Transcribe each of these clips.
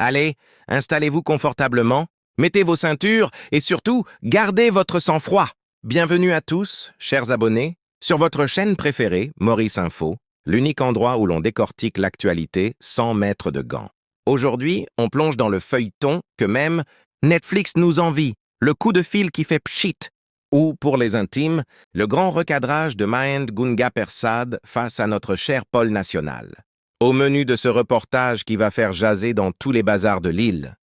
Allez, installez-vous confortablement, mettez vos ceintures et surtout, gardez votre sang-froid. Bienvenue à tous, chers abonnés, sur votre chaîne préférée, Maurice Info, l'unique endroit où l'on décortique l'actualité sans mettre de gants. Aujourd'hui, on plonge dans le feuilleton que même Netflix nous envie, le coup de fil qui fait pchit, ou, pour les intimes, le grand recadrage de Mahend Gunga Persad face à notre cher pôle national. Au menu de ce reportage qui va faire jaser dans tous les bazars de l'île.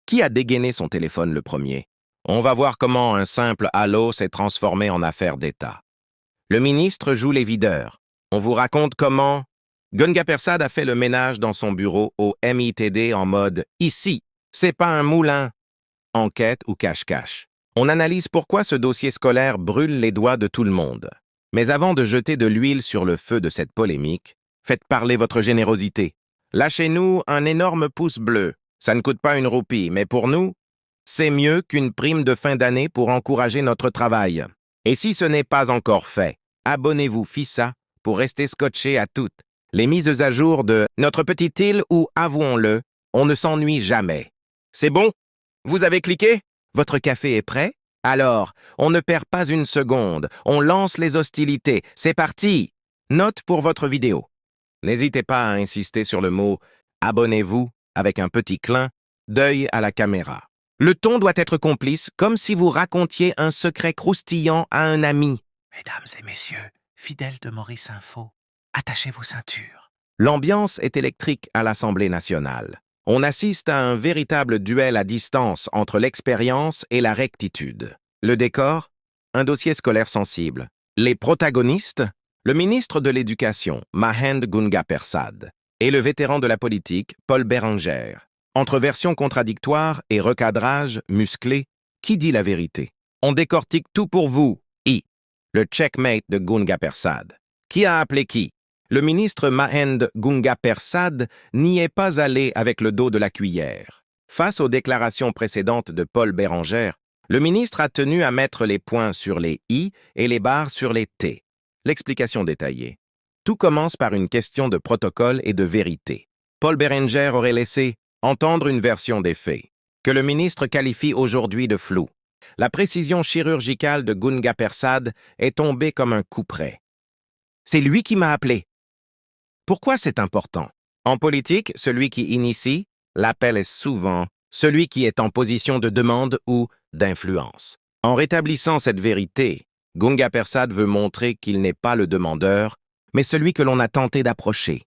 Qui a dégainé son téléphone le premier? On va voir comment un simple halo s'est transformé en affaire d'État. Le ministre joue les videurs. On vous raconte comment Gunga Persad a fait le ménage dans son bureau au MITD en mode « Ici, c'est pas un moulin ». Enquête ou cache-cache. On analyse pourquoi ce dossier scolaire brûle les doigts de tout le monde. Mais avant de jeter de l'huile sur le feu de cette polémique, faites parler votre générosité. Lâchez-nous un énorme pouce bleu. Ça ne coûte pas une roupie, mais pour nous, c'est mieux qu'une prime de fin d'année pour encourager notre travail. Et si ce n'est pas encore fait, abonnez-vous FISA pour rester scotché à toutes les mises à jour de notre petite île où, avouons-le, on ne s'ennuie jamais. C'est bon? Vous avez cliqué? Votre café est prêt? Alors, on ne perd pas une seconde, on lance les hostilités. C'est parti! Note pour votre vidéo. N'hésitez pas à insister sur le mot « abonnez-vous » avec un petit clin d'œil à la caméra. Le ton doit être complice, comme si vous racontiez un secret croustillant à un ami. Mesdames et messieurs, fidèles de Maurice Info, attachez vos ceintures. L'ambiance est électrique à l'Assemblée nationale. On assiste à un véritable duel à distance entre l'expérience et la rectitude. Le décor? Un dossier scolaire sensible. Les protagonistes? Le ministre de l'Éducation, Mahend Gunga Persad, et le vétéran de la politique, Paul Bérenger. Entre versions contradictoires et recadrage musclé, qui dit la vérité? On décortique tout pour vous, le checkmate de Gunga Persad. Qui a appelé qui? Le ministre Mahend Gunga Persad n'y est pas allé avec le dos de la cuillère. Face aux déclarations précédentes de Paul Bérenger, le ministre a tenu à mettre les points sur les i et les barres sur les t. L'explication détaillée. Tout commence par une question de protocole et de vérité. Paul Bérenger aurait laissé entendre une version des faits, que le ministre qualifie aujourd'hui de floue. La précision chirurgicale de Gunga Persad est tombée comme un coup près. C'est lui qui m'a appelé. Pourquoi c'est important? En politique, celui qui initie l'appel est souvent celui qui est en position de demande ou d'influence. En rétablissant cette vérité, Gunga Persad veut montrer qu'il n'est pas le demandeur, mais celui que l'on a tenté d'approcher.